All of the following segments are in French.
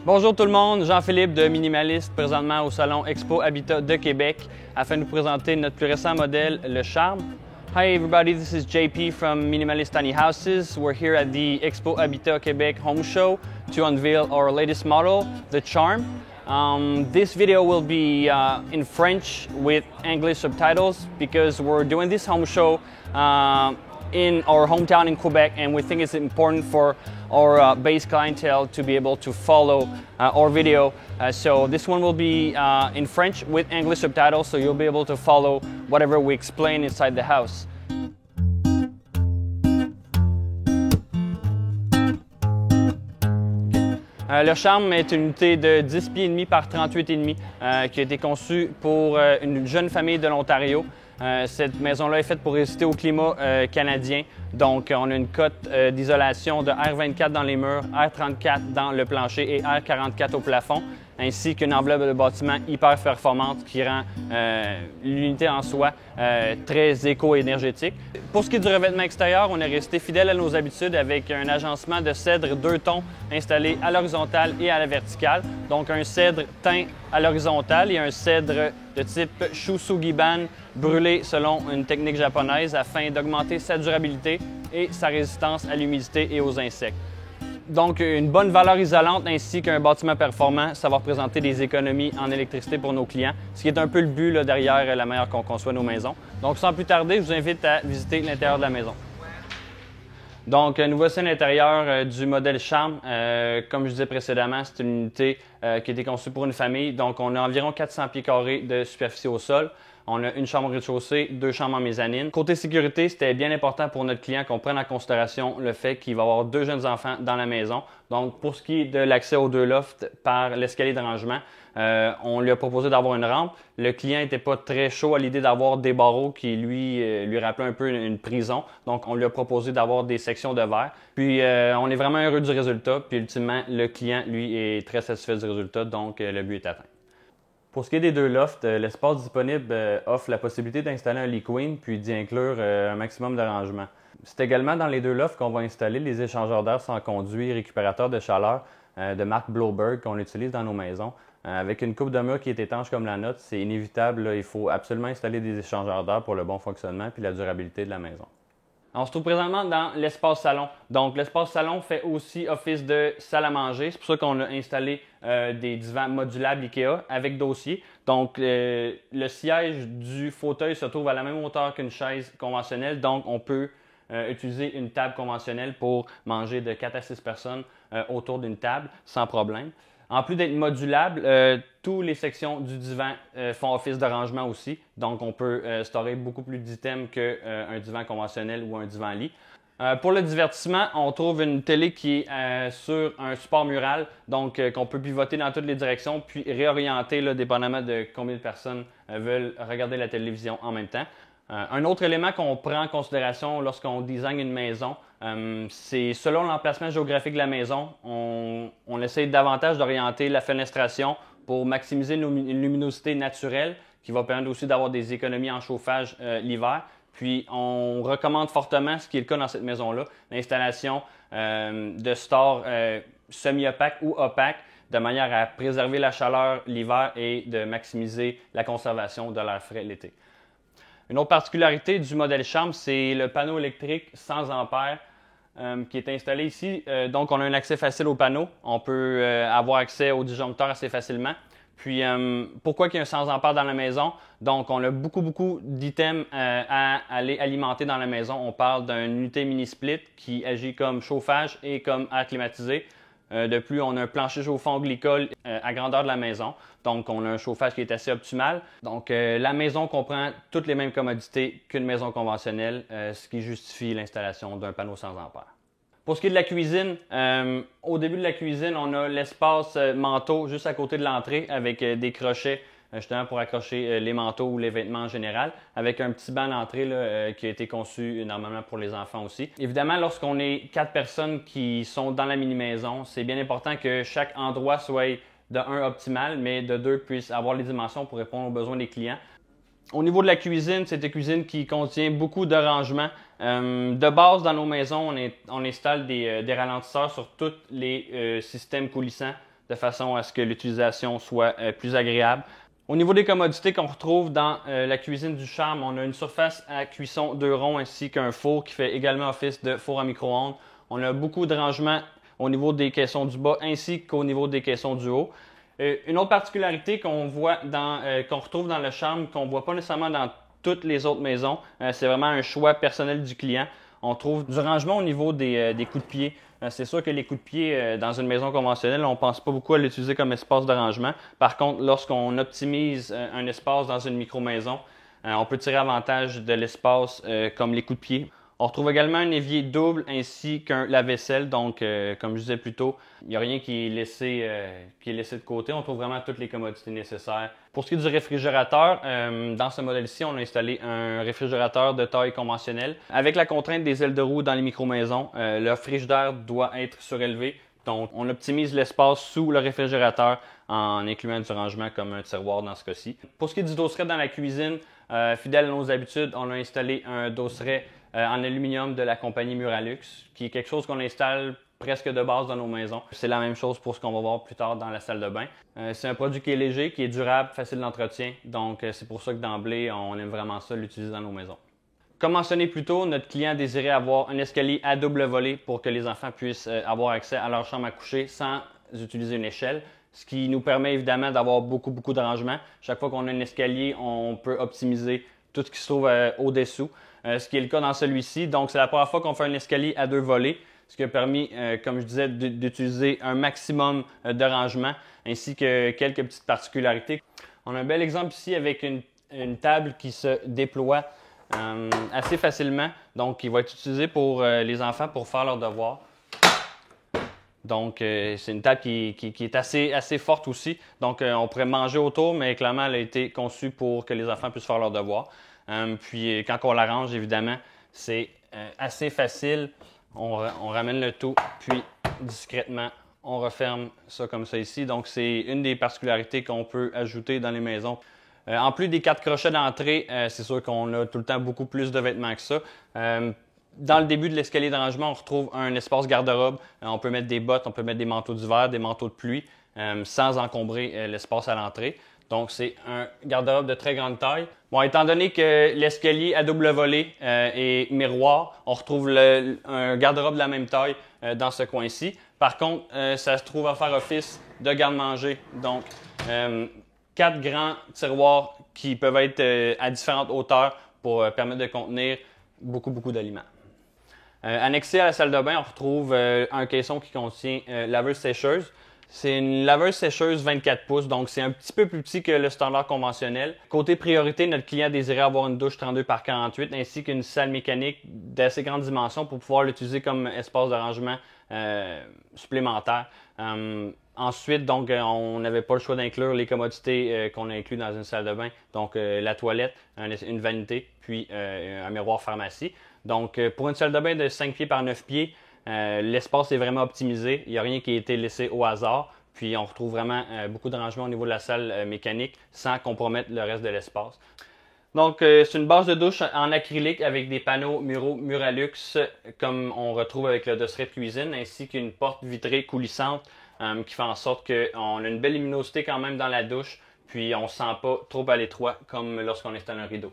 Bonjour tout le monde, Jean-Philippe de Minimaliste, présentement au Salon Expo Habitat de Québec, afin de vous présenter notre plus récent modèle, le Charme. Hi everybody, this is JP from Minimalist Tiny Houses. We're here at the Expo Habitat Quebec Home Show to unveil our latest model, the Charme. This video will be in French with English subtitles because we're doing this home show in our hometown in Quebec, and we think it's important for our base clientele to be able to follow our video. So this one will be in French with English subtitles, so you'll be able to follow whatever we explain inside the house. Le Charme est une unité de 10 pieds et demi par 38 et demi qui a été conçue pour une jeune famille de l'Ontario. Cette maison-là est faite pour résister au climat canadien. Donc, on a une cote d'isolation de R24 dans les murs, R34 dans le plancher et R44 au plafond, ainsi qu'une enveloppe de bâtiment hyper performante qui rend l'unité en soi très éco-énergétique. Pour ce qui est du revêtement extérieur, on est resté fidèle à nos habitudes avec un agencement de cèdre 2 tons installé à l'horizontale et à la verticale. Donc, un cèdre teint à l'horizontale et un cèdre de type Shusugiban brûlé selon une technique japonaise afin d'augmenter sa durabilité et sa résistance à l'humidité et aux insectes. Donc, une bonne valeur isolante ainsi qu'un bâtiment performant, ça va représenter des économies en électricité pour nos clients, ce qui est un peu le but là, derrière la manière qu'on conçoit nos maisons. Donc, sans plus tarder, je vous invite à visiter l'intérieur de la maison. Donc, nous voici à l'intérieur du modèle Charme. Comme je disais précédemment, c'est une unité qui a été conçue pour une famille. Donc, on a environ 400 pieds carrés de superficie au sol. On a une chambre au rez-de-chaussée, 2 chambres en mezzanine. Côté sécurité, c'était bien important pour notre client qu'on prenne en considération le fait qu'il va avoir 2 jeunes enfants dans la maison. Donc, pour ce qui est de l'accès aux 2 lofts par l'escalier de rangement, on lui a proposé d'avoir une rampe. Le client n'était pas très chaud à l'idée d'avoir des barreaux qui lui rappelaient un peu une prison. Donc, on lui a proposé d'avoir des sections de verre. Puis, on est vraiment heureux du résultat. Puis, ultimement, le client, lui, est très satisfait du résultat. Donc, le but est atteint. Pour ce qui est des 2 lofts, l'espace disponible offre la possibilité d'installer un lit queen puis d'y inclure un maximum de rangement. C'est également dans les 2 lofts qu'on va installer les échangeurs d'air sans conduit récupérateurs de chaleur de marque Blowbird qu'on utilise dans nos maisons. Avec une coupe de mur qui est étanche comme la nôtre, c'est inévitable, là, il faut absolument installer des échangeurs d'air pour le bon fonctionnement puis la durabilité de la maison. On se trouve présentement dans l'espace salon. Donc, l'espace salon fait aussi office de salle à manger. C'est pour ça qu'on a installé des divans modulables IKEA avec dossier. Donc, le siège du fauteuil se trouve à la même hauteur qu'une chaise conventionnelle. Donc, on peut utiliser une table conventionnelle pour manger de 4 à 6 personnes autour d'une table sans problème. En plus d'être modulable, toutes les sections du divan font office de rangement aussi. Donc, on peut storer beaucoup plus d'items qu'un divan conventionnel ou un divan-lit. Pour le divertissement, on trouve une télé qui est sur un support mural, donc qu'on peut pivoter dans toutes les directions, puis réorienter là, dépendamment de combien de personnes veulent regarder la télévision en même temps. Un autre élément qu'on prend en considération lorsqu'on design une maison, c'est selon l'emplacement géographique de la maison, on essaie davantage d'orienter la fenestration pour maximiser une luminosité naturelle qui va permettre aussi d'avoir des économies en chauffage l'hiver. Puis on recommande fortement, ce qui est le cas dans cette maison-là, l'installation de stores semi-opaques ou opaques de manière à préserver la chaleur l'hiver et de maximiser la conservation de l'air frais l'été. Une autre particularité du modèle Charme, c'est le panneau électrique 100 ampères qui est installé ici. Donc, on a un accès facile au panneau. On peut avoir accès au disjoncteur assez facilement. Puis, pourquoi il y a un 100 ampères dans la maison? Donc, on a beaucoup d'items à aller alimenter dans la maison. On parle d'une unité mini-split qui agit comme chauffage et comme air climatisé. De plus, on a un plancher chauffant glycol à grandeur de la maison. Donc, on a un chauffage qui est assez optimal. Donc, la maison comprend toutes les mêmes commodités qu'une maison conventionnelle, ce qui justifie l'installation d'un panneau 100 ampères. Pour ce qui est de la cuisine, au début de la cuisine, on a l'espace manteau juste à côté de l'entrée avec des crochets justement pour accrocher les manteaux ou les vêtements en général, avec un petit banc d'entrée qui a été conçu normalement pour les enfants aussi. Évidemment, lorsqu'on est 4 personnes qui sont dans la mini-maison, c'est bien important que chaque endroit soit de 1 optimal, mais de 2 puisse avoir les dimensions pour répondre aux besoins des clients. Au niveau de la cuisine, c'est une cuisine qui contient beaucoup de rangements. De base, dans nos maisons, on installe des ralentisseurs sur tous les systèmes coulissants de façon à ce que l'utilisation soit plus agréable. Au niveau des commodités qu'on retrouve dans la cuisine du charme, on a une surface à cuisson 2 ronds ainsi qu'un four qui fait également office de four à micro-ondes. On a beaucoup de rangements au niveau des caissons du bas ainsi qu'au niveau des caissons du haut. Une autre particularité qu'on retrouve dans le charme, qu'on ne voit pas nécessairement dans toutes les autres maisons, c'est vraiment un choix personnel du client. On trouve du rangement au niveau des coups de pied. C'est sûr que les coups de pied dans une maison conventionnelle, on ne pense pas beaucoup à l'utiliser comme espace de rangement. Par contre, lorsqu'on optimise un espace dans une micro-maison, on peut tirer avantage de l'espace comme les coups de pied. On retrouve également un évier double ainsi qu'un lave-vaisselle. Donc, comme je disais plus tôt, il n'y a rien qui est laissé de côté. On trouve vraiment toutes les commodités nécessaires. Pour ce qui est du réfrigérateur, dans ce modèle-ci, on a installé un réfrigérateur de taille conventionnelle. Avec la contrainte des ailes de roue dans les micro-maisons, le frigidaire doit être surélevé. Donc, on optimise l'espace sous le réfrigérateur en incluant du rangement comme un tiroir dans ce cas-ci. Pour ce qui est du dosseret dans la cuisine, fidèle à nos habitudes, on a installé un dosseret en aluminium de la compagnie Muralux, qui est quelque chose qu'on installe presque de base dans nos maisons. C'est la même chose pour ce qu'on va voir plus tard dans la salle de bain. C'est un produit qui est léger, qui est durable, facile d'entretien. Donc, c'est pour ça que d'emblée, on aime vraiment ça, l'utiliser dans nos maisons. Comme mentionné plus tôt, notre client désirait avoir un escalier à double volée pour que les enfants puissent avoir accès à leur chambre à coucher sans utiliser une échelle, ce qui nous permet évidemment d'avoir beaucoup de rangements. Chaque fois qu'on a un escalier, on peut optimiser tout ce qui se trouve au-dessous, ce qui est le cas dans celui-ci. Donc, c'est la première fois qu'on fait un escalier à 2 volets, ce qui a permis, comme je disais, d'utiliser un maximum de rangements ainsi que quelques petites particularités. On a un bel exemple ici avec une table qui se déploie assez facilement, donc qui va être utilisée pour les enfants pour faire leurs devoirs. Donc, c'est une table qui est assez forte aussi. Donc, on pourrait manger autour, mais clairement, elle a été conçue pour que les enfants puissent faire leurs devoirs. Puis, quand on l'arrange, évidemment, c'est assez facile. On ramène le tout, puis discrètement, on referme ça comme ça ici. Donc, c'est une des particularités qu'on peut ajouter dans les maisons. En plus des 4 crochets d'entrée, c'est sûr qu'on a tout le temps beaucoup plus de vêtements que ça. Dans le début de l'escalier de rangement, on retrouve un espace garde-robe. On peut mettre des bottes, on peut mettre des manteaux d'hiver, des manteaux de pluie, sans encombrer l'espace à l'entrée. Donc, c'est un garde-robe de très grande taille. Bon, étant donné que l'escalier à double volée est miroir, on retrouve un garde-robe de la même taille dans ce coin-ci. Par contre, ça se trouve à faire office de garde-manger. Donc, 4 grands tiroirs qui peuvent être à différentes hauteurs pour permettre de contenir beaucoup d'aliments. Annexé à la salle de bain, on retrouve un caisson qui contient laveuse-sécheuse. C'est une laveuse-sécheuse 24 pouces, donc c'est un petit peu plus petit que le standard conventionnel. Côté priorité, notre client désirait avoir une douche 32 par 48 ainsi qu'une salle mécanique d'assez grande dimension pour pouvoir l'utiliser comme espace de rangement supplémentaire. Ensuite, donc, on n'avait pas le choix d'inclure les commodités qu'on a inclus dans une salle de bain. Donc, la toilette, une vanité, puis un miroir pharmacie. Donc, pour une salle de bain de 5 pieds par 9 pieds, l'espace est vraiment optimisé. Il n'y a rien qui a été laissé au hasard. Puis, on retrouve vraiment beaucoup de rangements au niveau de la salle mécanique sans compromettre le reste de l'espace. Donc, c'est une base de douche en acrylique avec des panneaux muraux Muralux, comme on retrouve avec le dosseret de cuisine, ainsi qu'une porte vitrée coulissante qui fait en sorte qu'on a une belle luminosité quand même dans la douche, puis on ne se sent pas trop à l'étroit comme lorsqu'on installe un rideau.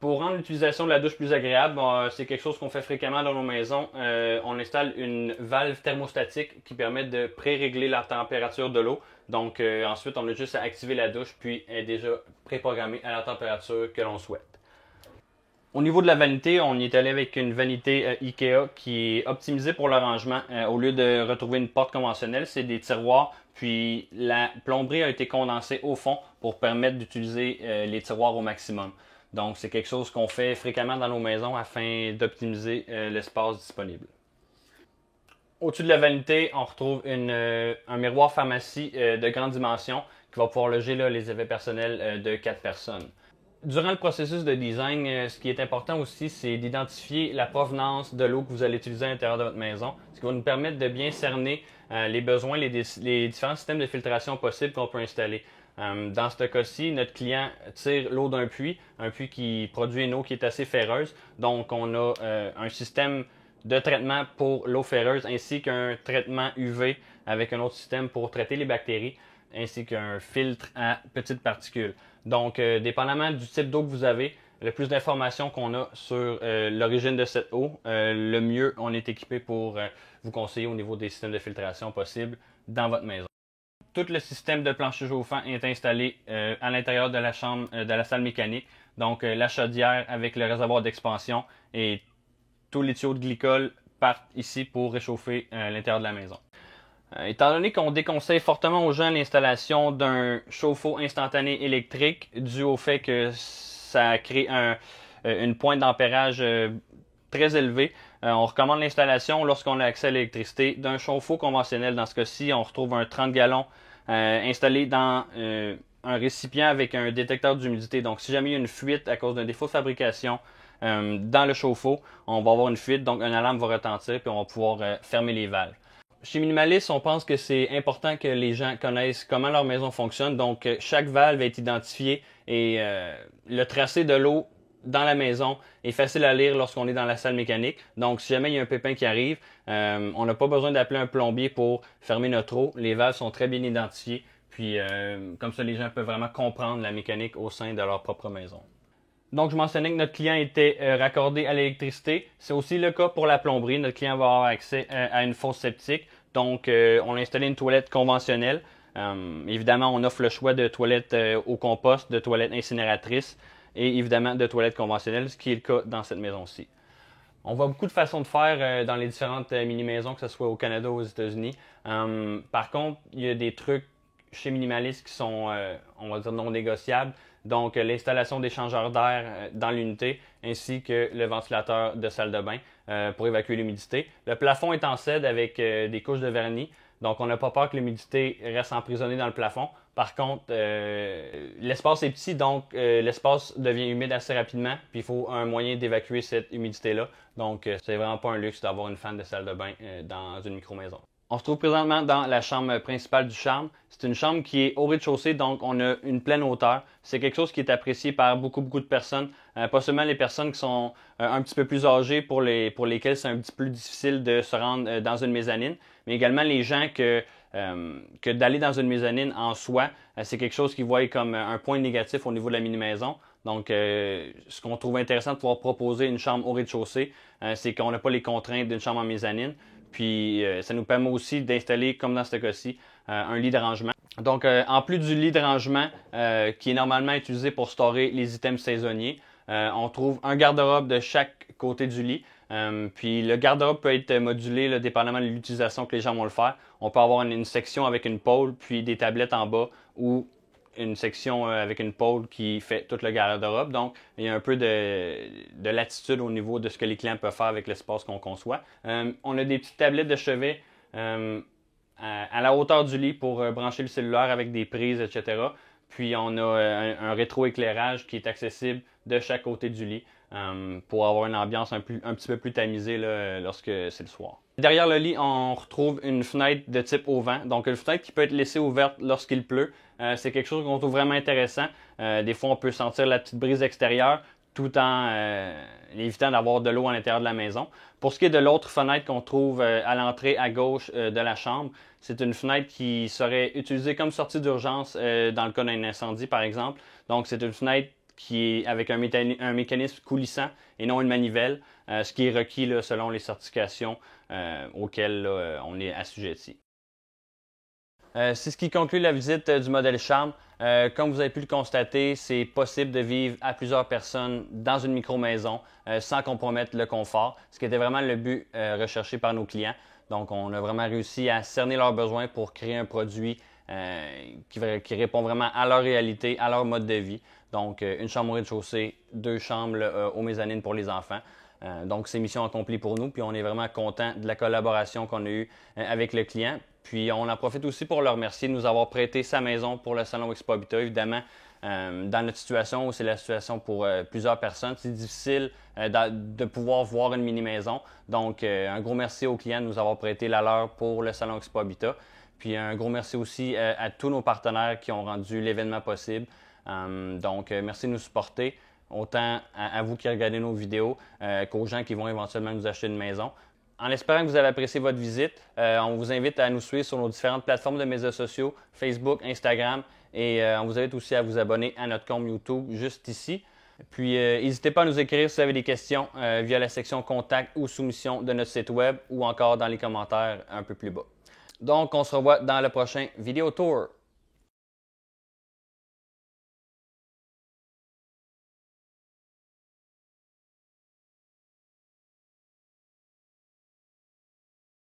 Pour rendre l'utilisation de la douche plus agréable, c'est quelque chose qu'on fait fréquemment dans nos maisons. On installe une valve thermostatique qui permet de pré-régler la température de l'eau. Donc ensuite, on a juste à activer la douche, puis elle est déjà préprogrammée à la température que l'on souhaite. Au niveau de la vanité, on y est allé avec une vanité IKEA qui est optimisée pour le rangement. Au lieu de retrouver une porte conventionnelle, c'est des tiroirs. Puis la plomberie a été condensée au fond pour permettre d'utiliser les tiroirs au maximum. Donc, c'est quelque chose qu'on fait fréquemment dans nos maisons afin d'optimiser l'espace disponible. Au-dessus de la vanité, on retrouve un miroir pharmacie de grande dimension qui va pouvoir loger les effets personnels de 4 personnes. Durant le processus de design, ce qui est important aussi, c'est d'identifier la provenance de l'eau que vous allez utiliser à l'intérieur de votre maison, ce qui va nous permettre de bien cerner les besoins, les différents systèmes de filtration possibles qu'on peut installer. Dans ce cas-ci, notre client tire l'eau d'un puits, un puits qui produit une eau qui est assez ferreuse. Donc, on a un système de traitement pour l'eau ferreuse ainsi qu'un traitement UV avec un autre système pour traiter les bactéries, ainsi qu'un filtre à petites particules. Donc, dépendamment du type d'eau que vous avez, le plus d'informations qu'on a sur l'origine de cette eau, le mieux on est équipé pour vous conseiller au niveau des systèmes de filtration possibles dans votre maison. Tout le système de plancher chauffant est installé à l'intérieur de la chambre, de la salle mécanique. Donc, la chaudière avec le réservoir d'expansion et tous les tuyaux de glycol partent ici pour réchauffer l'intérieur de la maison. Étant donné qu'on déconseille fortement aux gens l'installation d'un chauffe-eau instantané électrique dû au fait que ça crée une pointe d'ampérage très élevée, on recommande l'installation lorsqu'on a accès à l'électricité d'un chauffe-eau conventionnel. Dans ce cas-ci, on retrouve un 30 gallons installé dans un récipient avec un détecteur d'humidité. Donc, si jamais il y a une fuite à cause d'un défaut de fabrication dans le chauffe-eau, on va avoir une fuite, donc un alarme va retentir puis on va pouvoir fermer les valves. Chez Minimalist, on pense que c'est important que les gens connaissent comment leur maison fonctionne. Donc, chaque valve est identifiée et le tracé de l'eau dans la maison est facile à lire lorsqu'on est dans la salle mécanique. Donc, si jamais il y a un pépin qui arrive, on n'a pas besoin d'appeler un plombier pour fermer notre eau. Les valves sont très bien identifiées. Puis, comme ça, les gens peuvent vraiment comprendre la mécanique au sein de leur propre maison. Donc, je mentionnais que notre client était raccordé à l'électricité. C'est aussi le cas pour la plomberie. Notre client va avoir accès à une fosse septique. Donc, on a installé une toilette conventionnelle. Évidemment, on offre le choix de toilettes au compost, de toilettes incinératrices et évidemment de toilettes conventionnelles, ce qui est le cas dans cette maison-ci. On voit beaucoup de façons de faire dans les différentes mini-maisons, que ce soit au Canada ou aux États-Unis. Par contre, il y a des trucs chez Minimalist qui sont, on va dire, non négociables. Donc, l'installation d'échangeurs d'air dans l'unité ainsi que le ventilateur de salle de bain pour évacuer l'humidité. Le plafond est en cèdre avec des couches de vernis. Donc, on n'a pas peur que l'humidité reste emprisonnée dans le plafond. Par contre, l'espace est petit, donc l'espace devient humide assez rapidement. Puis, il faut un moyen d'évacuer cette humidité-là. Donc, c'est vraiment pas un luxe d'avoir une fan de salle de bain dans une micro-maison. On se trouve présentement dans la chambre principale du charme. C'est une chambre qui est au rez-de-chaussée, donc on a une pleine hauteur. C'est quelque chose qui est apprécié par beaucoup de personnes. Pas seulement les personnes qui sont un petit peu plus âgées pour lesquelles c'est un petit peu plus difficile de se rendre dans une mezzanine, mais également les gens que d'aller dans une mezzanine en soi, c'est quelque chose qu'ils voient comme un point négatif au niveau de la mini-maison. Donc, ce qu'on trouve intéressant de pouvoir proposer une chambre au rez-de-chaussée, c'est qu'on n'a pas les contraintes d'une chambre en mezzanine. Puis, ça nous permet aussi d'installer, comme dans ce cas-ci, un lit de rangement. Donc, en plus du lit de rangement qui est normalement utilisé pour stocker les items saisonniers, on trouve un garde-robe de chaque côté du lit. Puis, le garde-robe peut être modulé là, dépendamment de l'utilisation que les gens vont le faire. On peut avoir une section avec une pôle, puis des tablettes en bas ou une section avec une pôle qui fait tout le garde-robe. Donc, il y a un peu de latitude au niveau de ce que les clients peuvent faire avec l'espace qu'on conçoit. On a des petites tablettes de chevet à la hauteur du lit pour brancher le cellulaire avec des prises, etc. Puis, on a un rétroéclairage qui est accessible de chaque côté du lit pour avoir une ambiance un petit peu plus tamisée là, lorsque c'est le soir. Derrière le lit, on retrouve une fenêtre de type auvent. Donc, une fenêtre qui peut être laissée ouverte lorsqu'il pleut. C'est quelque chose qu'on trouve vraiment intéressant. Des fois, on peut sentir la petite brise extérieure tout en évitant d'avoir de l'eau à l'intérieur de la maison. Pour ce qui est de l'autre fenêtre qu'on trouve à l'entrée à gauche de la chambre, c'est une fenêtre qui serait utilisée comme sortie d'urgence dans le cas d'un incendie, par exemple. Donc, c'est une fenêtre qui est avec un mécanisme coulissant et non une manivelle, ce qui est requis là, selon les certifications auxquelles on est assujetti. C'est ce qui conclut la visite du modèle Charme. Comme vous avez pu le constater, c'est possible de vivre à plusieurs personnes dans une micro-maison sans compromettre le confort, ce qui était vraiment le but recherché par nos clients. Donc, on a vraiment réussi à cerner leurs besoins pour créer un produit qui répond vraiment à leur réalité, à leur mode de vie. Donc, une chambre au rez-de-chaussée, 2 chambres aux mezzanines pour les enfants. Donc, c'est mission accomplie pour nous, puis on est vraiment content de la collaboration qu'on a eue avec le client. Puis, on en profite aussi pour le remercier de nous avoir prêté sa maison pour le Salon Expo Habitat. Évidemment, dans notre situation, où c'est la situation pour plusieurs personnes, c'est difficile de pouvoir voir une mini-maison. Donc, un gros merci aux clients de nous avoir prêté la leur pour le Salon Expo Habitat. Puis, un gros merci aussi à tous nos partenaires qui ont rendu l'événement possible. Donc, merci de nous supporter, autant à vous qui regardez nos vidéos qu'aux gens qui vont éventuellement nous acheter une maison. En espérant que vous avez apprécié votre visite, on vous invite à nous suivre sur nos différentes plateformes de médias sociaux, Facebook, Instagram, et on vous invite aussi à vous abonner à notre compte YouTube juste ici. Puis, n'hésitez pas à nous écrire si vous avez des questions via la section Contact ou Soumission de notre site web ou encore dans les commentaires un peu plus bas. Donc, on se revoit dans le prochain Vidéo Tour.